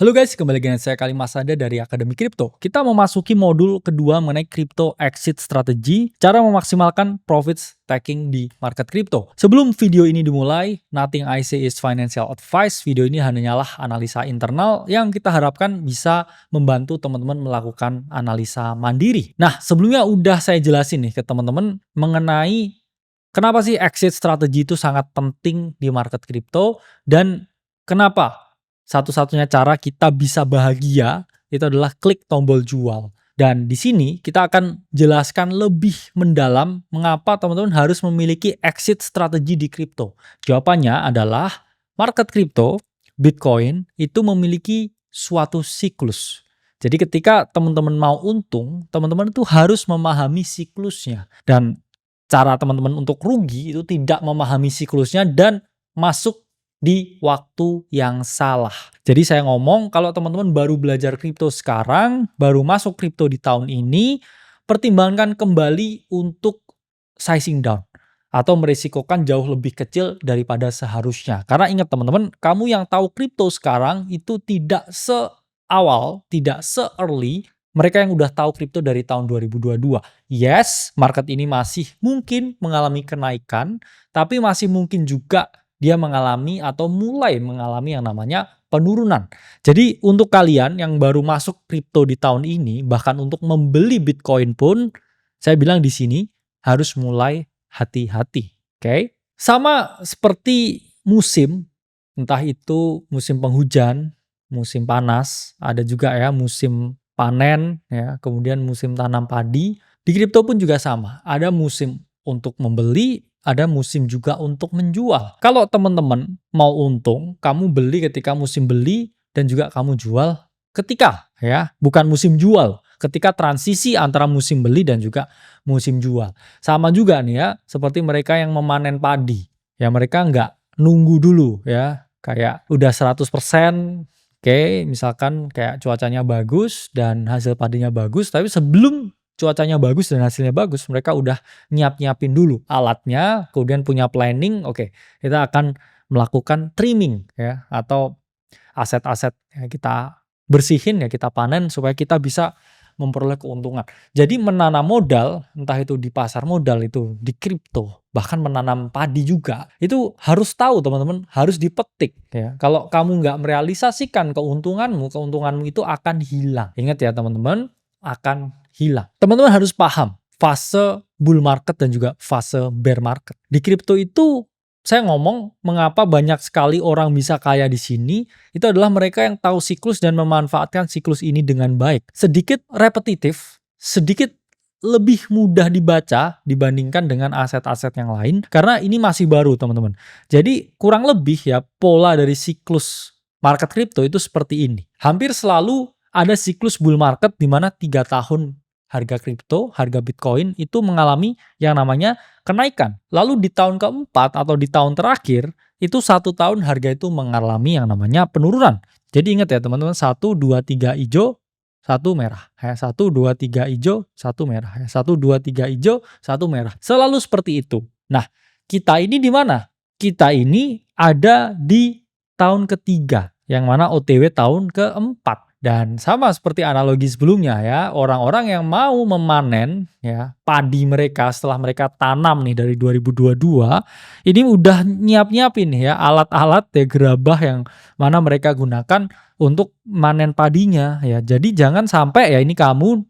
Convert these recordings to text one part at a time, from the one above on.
Halo guys, kembali lagi dengan saya Kalimasada dari Akademi Kripto. Kita memasuki modul kedua mengenai Crypto Exit Strategy, cara memaksimalkan profits taking di market kripto. Sebelum video ini dimulai, nothing I say is financial advice. Video ini hanyalah analisa internal yang kita harapkan bisa membantu teman-teman melakukan analisa mandiri. Nah, sebelumnya udah saya jelasin nih ke teman-teman mengenai kenapa sih exit strategy itu sangat penting di market kripto dan kenapa satu-satunya cara kita bisa bahagia itu adalah klik tombol jual. Dan di sini kita akan jelaskan lebih mendalam mengapa teman-teman harus memiliki exit strategi di kripto. Jawabannya adalah market kripto, Bitcoin itu memiliki suatu siklus. Jadi ketika teman-teman mau untung, teman-teman itu harus memahami siklusnya. Dan cara teman-teman untuk rugi itu tidak memahami siklusnya dan masuk di waktu yang salah. Jadi saya ngomong kalau teman-teman baru belajar kripto sekarang, baru masuk kripto di tahun ini, pertimbangkan kembali untuk sizing down atau merisikokan jauh lebih kecil daripada seharusnya. Karena ingat teman-teman, kamu yang tahu kripto sekarang itu tidak seawal, tidak se-early mereka yang udah tahu kripto dari tahun 2022. Yes, market ini masih mungkin mengalami kenaikan, tapi masih mungkin juga dia mengalami atau mulai mengalami yang namanya penurunan. Jadi untuk kalian yang baru masuk kripto di tahun ini, bahkan untuk membeli Bitcoin pun, saya bilang di sini harus mulai hati-hati. Oke? Sama seperti musim, entah itu musim penghujan, musim panas, ada juga ya musim panen, ya, kemudian musim tanam padi. Di kripto pun juga sama. Ada musim untuk membeli, ada musim juga untuk menjual. Kalau teman-teman mau untung, kamu beli ketika musim beli dan juga kamu jual ketika bukan musim jual, ketika transisi antara musim beli dan juga musim jual. Sama juga nih ya, seperti mereka yang memanen padi. Ya mereka nggak nunggu dulu ya, kayak udah 100%. Oke, misalkan kayak cuacanya bagus dan hasil padinya bagus, tapi sebelum cuacanya bagus dan hasilnya bagus, mereka udah nyiapin dulu alatnya, kemudian punya planning, oke, kita akan melakukan trimming ya, atau aset-aset yang kita bersihin ya, kita panen supaya kita bisa memperoleh keuntungan. Jadi menanam modal, entah itu di pasar modal, itu di kripto, bahkan menanam padi juga, itu harus tahu teman-teman, harus dipetik ya. Kalau kamu nggak merealisasikan keuntunganmu itu akan hilang. Ingat ya teman-teman, akan hilang. Teman-teman harus paham fase bull market dan juga fase bear market. Di kripto itu saya ngomong mengapa banyak sekali orang bisa kaya di sini, itu adalah mereka yang tahu siklus dan memanfaatkan siklus ini dengan baik. Sedikit repetitif, sedikit lebih mudah dibaca dibandingkan dengan aset-aset yang lain karena ini masih baru teman-teman. Jadi kurang lebih ya pola dari siklus market kripto itu seperti ini. Hampir selalu ada siklus bull market di mana 3 tahun harga kripto, harga Bitcoin itu mengalami yang namanya kenaikan. Lalu di tahun keempat atau di tahun terakhir, itu 1 tahun harga itu mengalami yang namanya penurunan. Jadi ingat ya teman-teman, 1, 2, 3 hijau, 1 merah. 1, 2, 3 hijau, 1 merah. 1, 2, 3 hijau, 1 merah. Selalu seperti itu. Nah, kita ini di mana? Kita ini ada di tahun ketiga, yang mana OTW tahun keempat. Dan sama seperti analogi sebelumnya ya, orang-orang yang mau memanen ya padi mereka setelah mereka tanam nih dari 2022, ini udah nyiapin ya alat-alat ya gerabah yang mana mereka gunakan untuk manen padinya ya. Jadi jangan sampai ya ini kamu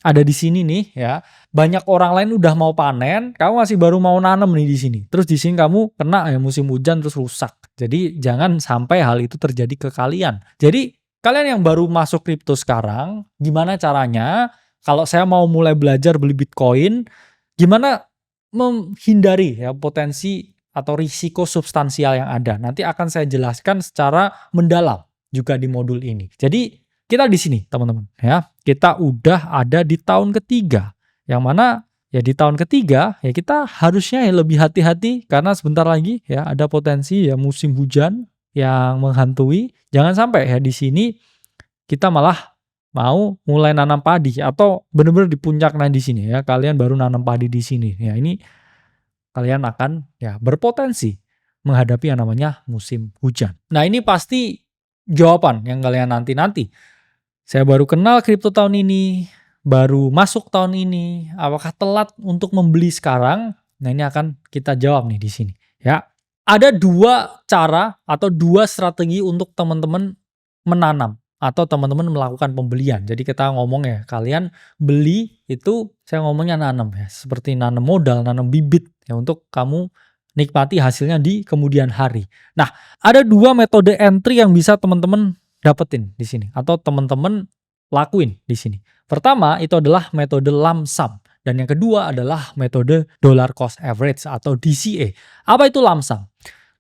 ada di sini nih ya, banyak orang lain udah mau panen, kamu masih baru mau nanam nih di sini. Terus di sini kamu kena ya musim hujan terus rusak. Jadi jangan sampai hal itu terjadi ke kalian. Jadi kalian yang baru masuk kripto sekarang, gimana caranya? Kalau saya mau mulai belajar beli Bitcoin, gimana menghindari ya potensi atau risiko substansial yang ada? Nanti akan saya jelaskan secara mendalam juga di modul ini. Jadi kita di sini teman-teman ya, kita udah ada di tahun ketiga, yang mana ya di tahun ketiga ya kita harusnya ya lebih hati-hati karena sebentar lagi ya ada potensi ya musim hujan yang menghantui. Jangan sampai ya di sini kita malah mau mulai nanam padi atau benar-benar di puncaknya di sini ya kalian baru nanam padi di sini. Ya ini kalian akan ya berpotensi menghadapi yang namanya musim hujan. Nah, ini pasti jawaban yang kalian nanti-nanti. Saya baru kenal kripto tahun ini, baru masuk tahun ini, apakah telat untuk membeli sekarang? Nah, ini akan kita jawab nih di sini, ya. Ada dua cara atau dua strategi untuk teman-teman menanam atau teman-teman melakukan pembelian. Jadi kita ngomong ya, kalian beli itu saya ngomongnya nanam ya, seperti nanam modal, nanam bibit ya untuk kamu nikmati hasilnya di kemudian hari. Nah, ada dua metode entry yang bisa teman-teman dapetin di sini atau teman-teman lakuin di sini. Pertama itu adalah metode lump sum dan yang kedua adalah metode dollar cost average atau DCA. Apa itu lump sum?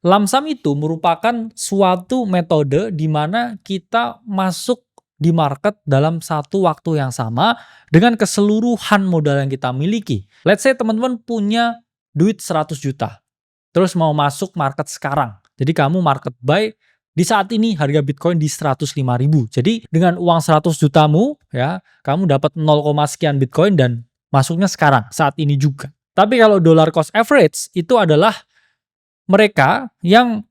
Lump sum itu merupakan suatu metode di mana kita masuk di market dalam satu waktu yang sama dengan keseluruhan modal yang kita miliki. Let's say teman-teman punya duit 100 juta, terus mau masuk market sekarang. Jadi kamu market buy di saat ini harga Bitcoin di 105.000. Jadi dengan uang 100 jutamu ya, kamu dapat 0, sekian Bitcoin dan masuknya sekarang saat ini juga. Tapi kalau dollar cost average itu adalah mereka yang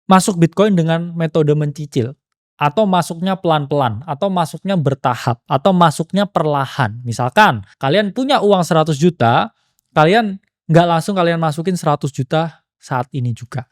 masuk Bitcoin dengan metode mencicil atau masuknya pelan-pelan atau masuknya bertahap atau masuknya perlahan. Misalkan kalian punya uang 100 juta, kalian nggak langsung kalian masukin 100 juta saat ini juga.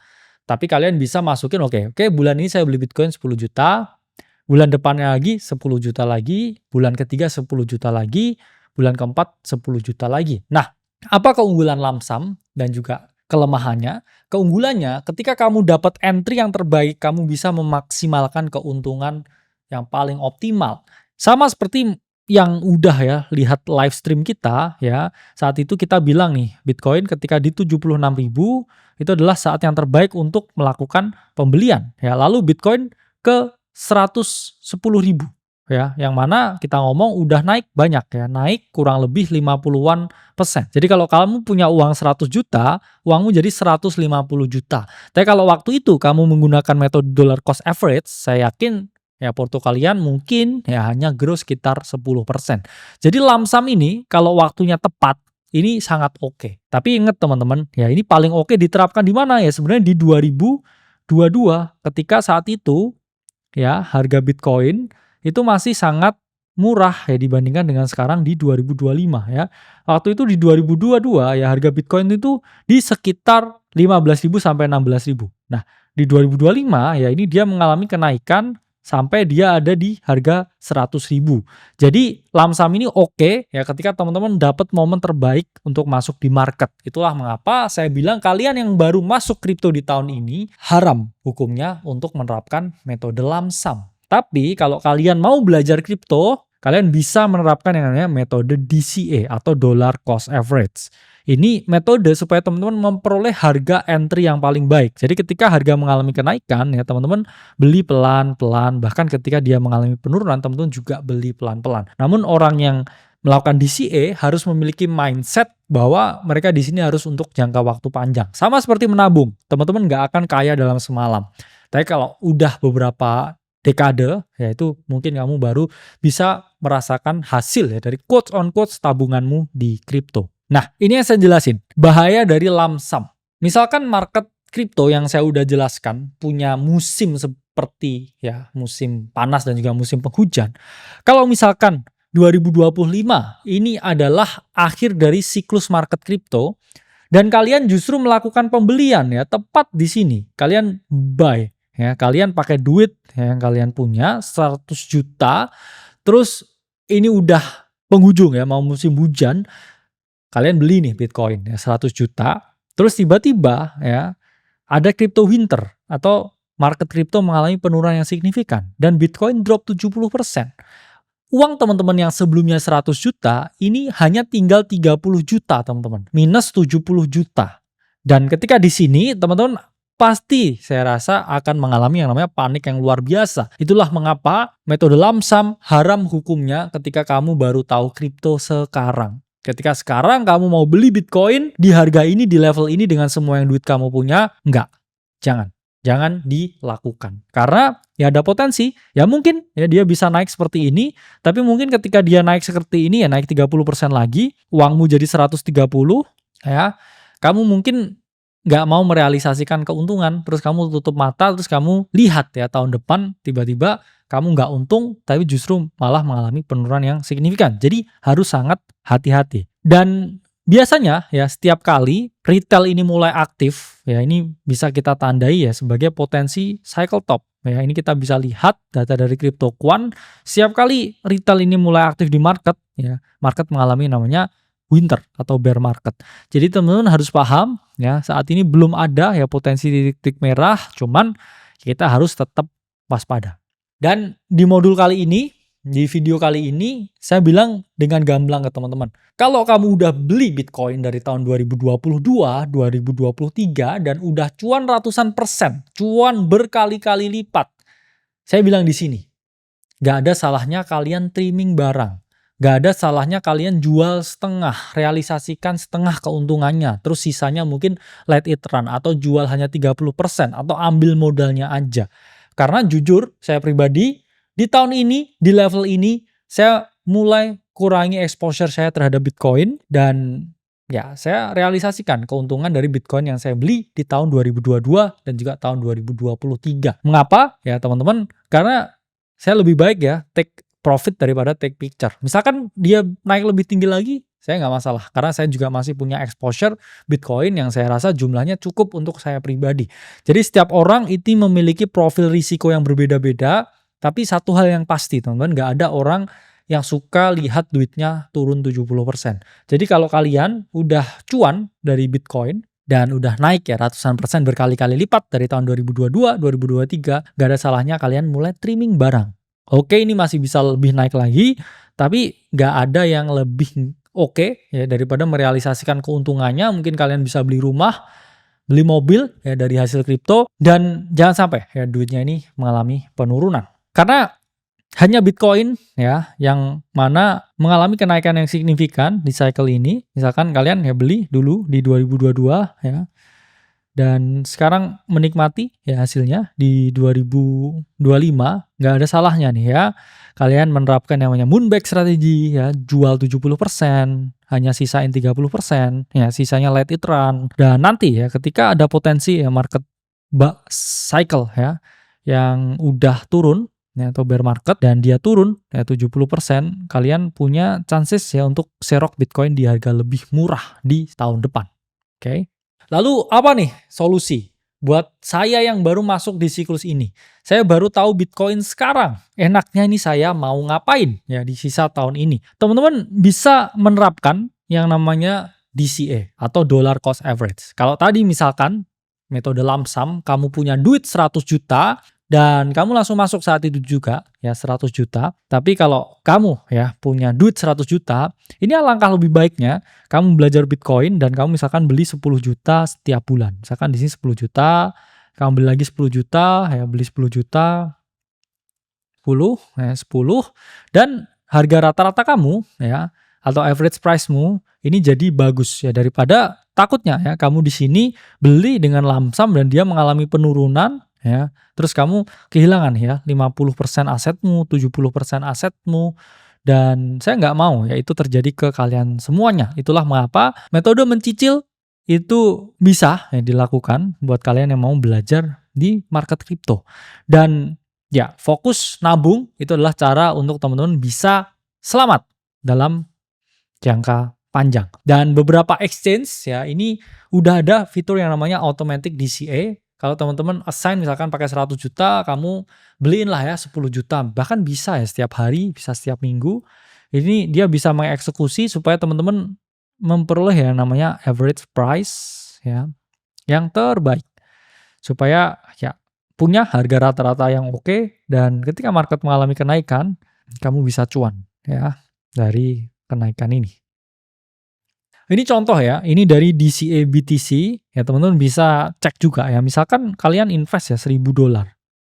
Tapi kalian bisa masukin oke, bulan ini saya beli Bitcoin 10 juta, bulan depannya lagi 10 juta lagi, bulan ketiga 10 juta lagi, bulan keempat 10 juta lagi. Nah, apa keunggulan lump sum dan juga kelemahannya? Keunggulannya ketika kamu dapat entry yang terbaik, kamu bisa memaksimalkan keuntungan yang paling optimal. Sama seperti yang udah ya lihat live stream kita ya, saat itu kita bilang nih Bitcoin ketika di 76.000 itu adalah saat yang terbaik untuk melakukan pembelian ya. Lalu Bitcoin ke 110.000 ya, yang mana kita ngomong udah naik banyak ya, naik kurang lebih 50-an persen. Jadi kalau kamu punya uang 100 juta, uangmu jadi 150 juta. Tapi kalau waktu itu kamu menggunakan metode dollar cost average, saya yakin ya porto kalian mungkin ya hanya grow sekitar 10%. Jadi lump sum ini kalau waktunya tepat, ini sangat oke. Tapi ingat teman-teman, ya ini paling oke diterapkan di mana ya? Sebenarnya di 2022 ketika saat itu ya harga Bitcoin itu masih sangat murah ya dibandingkan dengan sekarang di 2025 ya. Waktu itu di 2022 ya harga Bitcoin itu di sekitar 15.000 sampai 16.000. Nah, di 2025 ya ini dia mengalami kenaikan sampai dia ada di harga 100.000. Jadi lump sum ini oke ya ketika teman-teman dapat momen terbaik untuk masuk di market. Itulah mengapa saya bilang kalian yang baru masuk kripto di tahun ini haram hukumnya untuk menerapkan metode lump sum. Tapi kalau kalian mau belajar kripto, kalian bisa menerapkan yang namanya metode DCA atau dollar cost average. Ini metode supaya teman-teman memperoleh harga entry yang paling baik. Jadi ketika harga mengalami kenaikan ya teman-teman beli pelan-pelan, bahkan ketika dia mengalami penurunan teman-teman juga beli pelan-pelan. Namun orang yang melakukan DCA harus memiliki mindset bahwa mereka di sini harus untuk jangka waktu panjang. Sama seperti menabung, teman-teman nggak akan kaya dalam semalam. Tapi kalau udah beberapa dekade, yaitu mungkin kamu baru bisa merasakan hasil ya dari quotes on quotes tabunganmu di kripto. Nah, ini yang saya jelasin, bahaya dari lump sum. Misalkan market kripto yang saya udah jelaskan punya musim seperti ya musim panas dan juga musim penghujan. Kalau misalkan 2025 ini adalah akhir dari siklus market kripto dan kalian justru melakukan pembelian ya tepat di sini. Kalian buy ya, kalian pakai duit yang kalian punya 100 juta, terus ini udah penghujung ya, mau musim hujan, kalian beli nih Bitcoin ya 100 juta, terus tiba-tiba ya ada crypto winter atau market crypto mengalami penurunan yang signifikan dan Bitcoin drop 70%. Uang teman-teman yang sebelumnya 100 juta ini hanya tinggal 30 juta teman-teman, minus 70 juta. Dan ketika di sini teman-teman pasti saya rasa akan mengalami yang namanya panik yang luar biasa. Itulah mengapa metode lump sum haram hukumnya ketika kamu baru tahu kripto sekarang. Ketika sekarang kamu mau beli Bitcoin di harga ini, di level ini dengan semua yang duit kamu punya, enggak. Jangan dilakukan. Karena ya ada potensi, ya mungkin ya dia bisa naik seperti ini, tapi mungkin ketika dia naik seperti ini ya naik 30% lagi, uangmu jadi 130, ya. Kamu mungkin nggak mau merealisasikan keuntungan, terus kamu tutup mata, terus kamu lihat ya tahun depan tiba-tiba kamu nggak untung, tapi justru malah mengalami penurunan yang signifikan. Jadi harus sangat hati-hati. Dan biasanya ya setiap kali retail ini mulai aktif, ya ini bisa kita tandai ya sebagai potensi cycle top. Ya ini kita bisa lihat data dari CryptoQuant, setiap kali retail ini mulai aktif di market, ya market mengalami namanya winter atau bear market. Jadi teman-teman harus paham ya saat ini belum ada ya potensi titik-titik merah, cuman kita harus tetap waspada. Dan di modul kali ini, di video kali ini, saya bilang dengan gamblang ke teman-teman. Kalau kamu udah beli Bitcoin dari tahun 2022, 2023, dan udah cuan ratusan persen, cuan berkali-kali lipat, saya bilang di sini, gak ada salahnya kalian trimming barang. Gak ada salahnya kalian jual setengah, realisasikan setengah keuntungannya, terus sisanya mungkin let it run, atau jual hanya 30%, atau ambil modalnya aja. Karena jujur, saya pribadi, di tahun ini, di level ini, saya mulai kurangi exposure saya terhadap Bitcoin, dan ya saya realisasikan keuntungan dari Bitcoin yang saya beli di tahun 2022 dan juga tahun 2023. Mengapa? Ya teman-teman, karena saya lebih baik ya take profit daripada take picture. Misalkan dia naik lebih tinggi lagi, saya nggak masalah. Karena saya juga masih punya exposure Bitcoin yang saya rasa jumlahnya cukup untuk saya pribadi. Jadi setiap orang itu memiliki profil risiko yang berbeda-beda. Tapi satu hal yang pasti teman-teman, nggak ada orang yang suka lihat duitnya turun 70%. Jadi kalau kalian udah cuan dari Bitcoin, dan udah naik ya ratusan persen berkali-kali lipat dari tahun 2022, 2023, gak ada salahnya kalian mulai trimming barang. Oke, ini masih bisa lebih naik lagi, tapi nggak ada yang lebih oke ya daripada merealisasikan keuntungannya. Mungkin kalian bisa beli rumah, beli mobil ya dari hasil kripto, dan jangan sampai ya duitnya ini mengalami penurunan. Karena hanya Bitcoin ya yang mana mengalami kenaikan yang signifikan di cycle ini. Misalkan kalian ya beli dulu di 2022 ya. Dan sekarang menikmati ya hasilnya di 2025, nggak ada salahnya nih ya kalian menerapkan namanya Moonback strategi ya, jual 70%, hanya sisain 30%, ya sisanya let it run. Dan nanti ya ketika ada potensi ya market cycle ya yang udah turun ya, atau bear market dan dia turun ya 70%, kalian punya chances ya untuk serok Bitcoin di harga lebih murah di tahun depan. Oke. Lalu apa nih solusi buat saya yang baru masuk di siklus ini? Saya baru tahu Bitcoin sekarang. Enaknya ini saya mau ngapain ya di sisa tahun ini? Teman-teman bisa menerapkan yang namanya DCA atau dollar cost average. Kalau tadi misalkan metode lump sum, kamu punya duit 100 juta dan kamu langsung masuk saat itu juga ya 100 juta. Tapi kalau kamu ya punya duit 100 juta, ini alangkah lebih baiknya kamu belajar Bitcoin dan kamu misalkan beli 10 juta setiap bulan. Misalkan di sini 10 juta, kamu beli lagi 10 juta, ya beli 10 juta, 10, ya 10, dan harga rata-rata kamu ya atau average price-mu ini jadi bagus ya daripada takutnya ya kamu di sini beli dengan lump sum dan dia mengalami penurunan ya. Terus kamu kehilangan ya 50% asetmu, 70% asetmu. Dan saya nggak mau ya itu terjadi ke kalian semuanya. Itulah mengapa metode mencicil itu bisa ya dilakukan buat kalian yang mau belajar di market kripto. Dan ya fokus nabung itu adalah cara untuk teman-teman bisa selamat dalam jangka panjang. Dan beberapa exchange ya ini udah ada fitur yang namanya automatic DCA. Kalau teman-teman assign misalkan pakai 100 juta, kamu beliin lah ya 10 juta. Bahkan bisa ya setiap hari, bisa setiap minggu. Ini dia bisa mengeksekusi supaya teman-teman memperoleh ya namanya average price ya yang terbaik. Supaya ya punya harga rata-rata yang oke, dan ketika market mengalami kenaikan, kamu bisa cuan ya dari kenaikan ini. Ini contoh ya, ini dari DCA BTC, ya teman-teman bisa cek juga ya. Misalkan kalian invest ya $1.000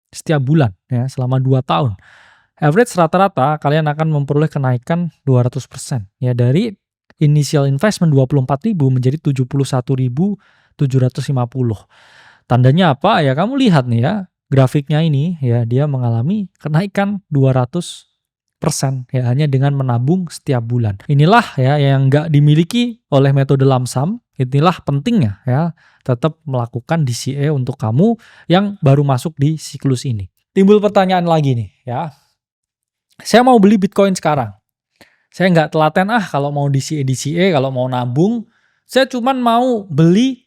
setiap bulan ya selama 2 tahun. Average rata-rata kalian akan memperoleh kenaikan 200% ya dari initial investment 24.000 menjadi 71.750. Tandanya apa? Ya kamu lihat nih ya, grafiknya ini ya dia mengalami kenaikan 200% ya hanya dengan menabung setiap bulan. Inilah ya yang nggak dimiliki oleh metode lump sum inilah pentingnya ya tetap melakukan DCA untuk kamu yang baru masuk di siklus ini. Timbul pertanyaan lagi nih ya. Saya mau beli Bitcoin sekarang. Saya nggak telaten kalau mau DCA, kalau mau nabung. Saya cuman mau beli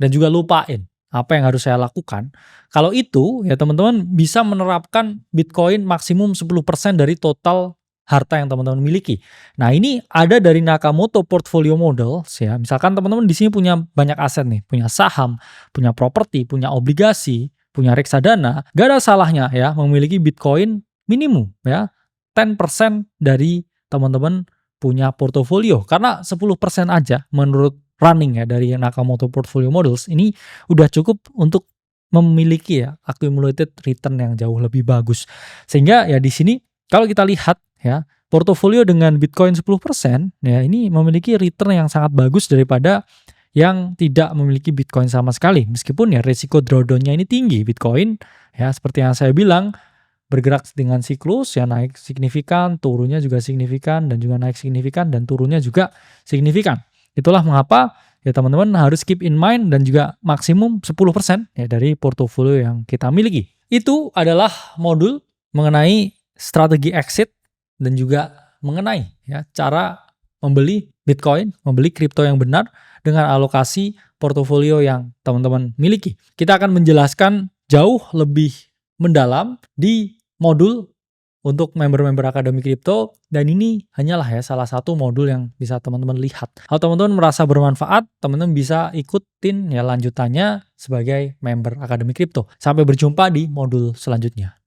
dan juga lupain apa yang harus saya lakukan. Kalau itu ya teman-teman bisa menerapkan Bitcoin maksimum 10% dari total harta yang teman-teman miliki. Nah, ini ada dari Nakamoto Portfolio Models ya. Misalkan teman-teman di sini punya banyak aset nih, punya saham, punya properti, punya obligasi, punya reksadana, gak ada salahnya ya memiliki Bitcoin minimum ya 10% dari teman-teman punya portofolio. Karena 10% aja menurut running ya dari Nakamoto Portfolio Models ini udah cukup untuk memiliki ya accumulated return yang jauh lebih bagus. Sehingga ya di sini kalau kita lihat ya, portofolio dengan Bitcoin 10% ya ini memiliki return yang sangat bagus daripada yang tidak memiliki Bitcoin sama sekali. Meskipun ya risiko drawdown-nya ini tinggi Bitcoin ya seperti yang saya bilang bergerak dengan siklus ya naik signifikan, turunnya juga signifikan dan juga naik signifikan dan turunnya juga signifikan. Itulah mengapa ya teman-teman harus keep in mind dan juga maksimum 10% ya dari portofolio yang kita miliki. Itu adalah modul mengenai strategi exit dan juga mengenai ya cara membeli Bitcoin, membeli kripto yang benar dengan alokasi portofolio yang teman-teman miliki. Kita akan menjelaskan jauh lebih mendalam di modul untuk member-member Akademi Kripto dan ini hanyalah ya salah satu modul yang bisa teman-teman lihat. Kalau teman-teman merasa bermanfaat, teman-teman bisa ikutin ya lanjutannya sebagai member Akademi Kripto. Sampai berjumpa di modul selanjutnya.